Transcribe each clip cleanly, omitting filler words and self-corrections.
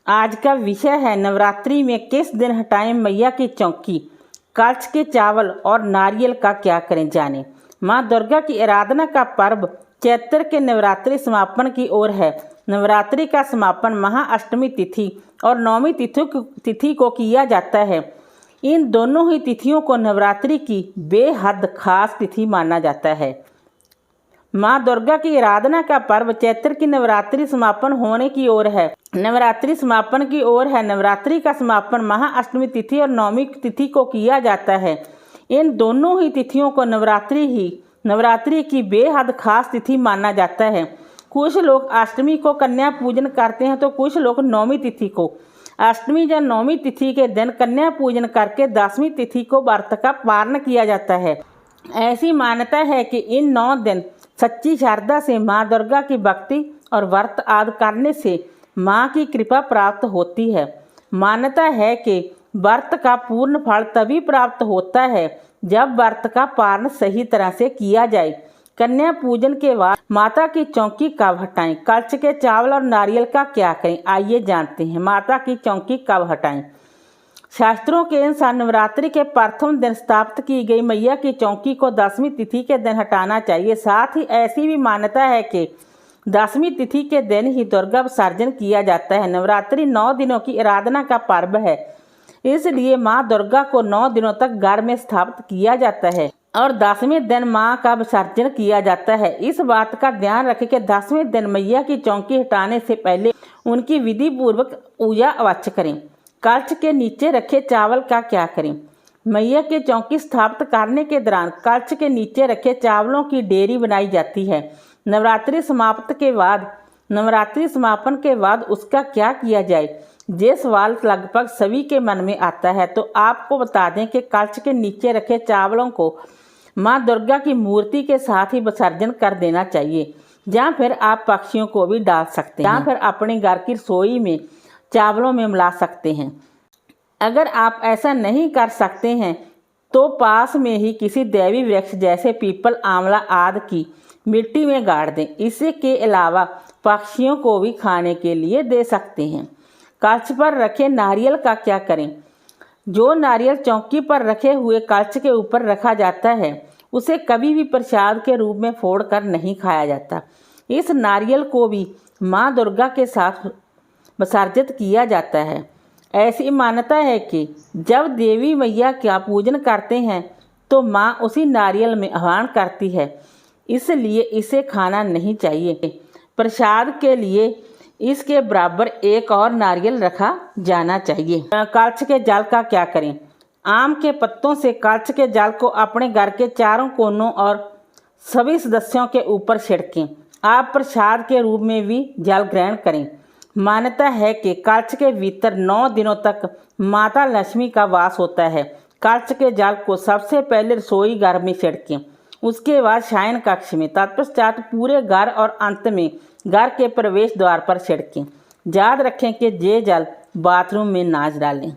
आज का विषय है नवरात्रि में किस दिन हटाएं मैया की चौकी, कलश के चावल और नारियल का क्या करें जाने। माँ दुर्गा की आराधना का पर्व चैत्र के नवरात्रि समापन की ओर है। नवरात्रि का समापन महाअष्टमी तिथि और नवमी तिथि को किया जाता है। इन दोनों ही तिथियों को नवरात्रि की बेहद खास तिथि माना जाता है। माँ दुर्गा की आराधना का पर्व चैत्र की नवरात्रि समापन होने की ओर है। नवरात्रि समापन की ओर है। नवरात्रि का समापन महाअष्टमी तिथि और नवमी तिथि को किया जाता है। इन दोनों ही तिथियों को नवरात्रि की बेहद खास तिथि माना जाता है। कुछ लोग अष्टमी को कन्या पूजन करते हैं तो कुछ लोग नवमी तिथि को। अष्टमी या नवमी तिथि के दिन कन्या पूजन करके 10वीं तिथि को व्रत का पारण किया जाता है। ऐसी मान्यता है कि इन 9 दिन सच्ची श्रद्धा से माँ दुर्गा की भक्ति और व्रत आदि करने से माँ की कृपा प्राप्त होती है। मान्यता है कि व्रत का पूर्ण फल तभी प्राप्त होता है जब व्रत का पारण सही तरह से किया जाए। कन्या पूजन के बाद माता की चौकी कब हटाएं, कलश के चावल और नारियल का क्या करें, आइए जानते हैं। माता की चौकी कब हटाएं। शास्त्रों के अनुसार नवरात्रि के प्रथम दिन स्थापित की गई मैया की चौकी को 10वीं तिथि के दिन हटाना चाहिए। साथ ही ऐसी भी मान्यता है कि 10वीं तिथि के दिन ही दुर्गा विसर्जन किया जाता है। नवरात्रि 9 दिनों की आराधना का पर्व है, इसलिए माँ दुर्गा को 9 दिनों तक घर में स्थापित किया जाता है और 10वें दिन माँ का विसर्जन किया जाता है। इस बात का ध्यान रखें कि 10वें दिन मैया की चौकी हटाने से पहले उनकी विधि पूर्वक पूजा अवश्य करें। कलश के नीचे रखे चावल का क्या करें। मैया की चौकी स्थापित करने के दौरान कलश के नीचे रखे चावलों की डेयरी बनाई जाती है। नवरात्रि समापन के बाद उसका क्या किया जाए, ये सवाल लगभग सभी के मन में आता है। तो आपको बता दें कि कलश के नीचे रखे चावलों को माँ दुर्गा की मूर्ति के साथ ही विसर्जन कर देना चाहिए, या फिर आप पक्षियों को भी डाल सकते हैं, या फिर अपने घर की रसोई में चावलों में मिला सकते हैं। अगर आप ऐसा नहीं कर सकते हैं तो पास में ही किसी दैवी वृक्ष जैसे पीपल, आंवला आदि की मिट्टी में गाड़ दें। इसके अलावा पक्षियों को भी खाने के लिए दे सकते हैं। कलश पर रखे नारियल का क्या करें। जो नारियल चौकी पर रखे हुए कलश के ऊपर रखा जाता है उसे कभी भी प्रसाद के रूप में फोड़कर नहीं खाया जाता। इस नारियल को भी माँ दुर्गा के साथ विसर्जित किया जाता है। ऐसी मान्यता है कि जब देवी मैया का पूजन करते हैं तो माँ उसी नारियल में आह्वान करती है, इसलिए इसे खाना नहीं चाहिए। प्रसाद के लिए इसके बराबर एक और नारियल रखा जाना चाहिए। कलश के जल का क्या करें। आम के पत्तों से कलश के जल को अपने घर के चारों कोनों और सभी सदस्यों के ऊपर छिड़कें। आप प्रसाद के रूप में भी जल ग्रहण करें। मान्यता है कि कलश के भीतर 9 दिनों तक माता लक्ष्मी का वास होता है। कलश के जल को सबसे पहले रसोई घर में छिड़कें, उसके बाद शयन कक्ष में, तत्पश्चात पूरे घर और अंत में घर के प्रवेश द्वार पर छिड़कें। याद रखें कि ये जल बाथरूम में ना डालें।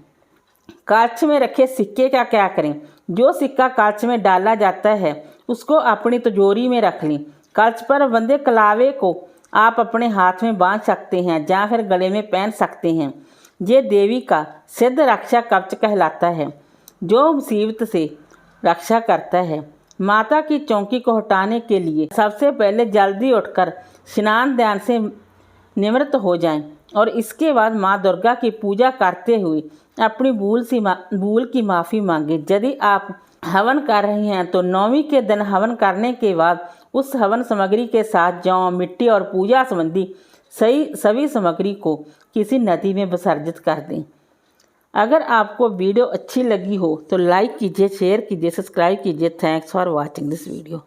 कलश में रखे सिक्के का क्या करें। जो सिक्का कलश में डाला जाता है उसको अपनी तिजोरी में रख लें। कलश पर बंधे कलावे को आप अपने हाथ में बांध सकते हैं या फिर गले में पहन सकते हैं। ये देवी का सिद्ध रक्षा कवच कहलाता है जो मुसीबत से रक्षा करता है। माता की चौकी को हटाने के लिए सबसे पहले जल्दी उठकर स्नान ध्यान से निवृत्त हो जाएं और इसके बाद माँ दुर्गा की पूजा करते हुए अपनी भूल की माफ़ी मांगें। यदि आप हवन कर रहे हैं तो 9वीं के दिन हवन करने के बाद उस हवन सामग्री के साथ जौ, मिट्टी और पूजा संबंधी सभी सामग्री को किसी नदी में विसर्जित कर दें। अगर आपको वीडियो अच्छी लगी हो तो लाइक कीजिए, शेयर कीजिए, सब्सक्राइब कीजिए। Thanks for watching this video.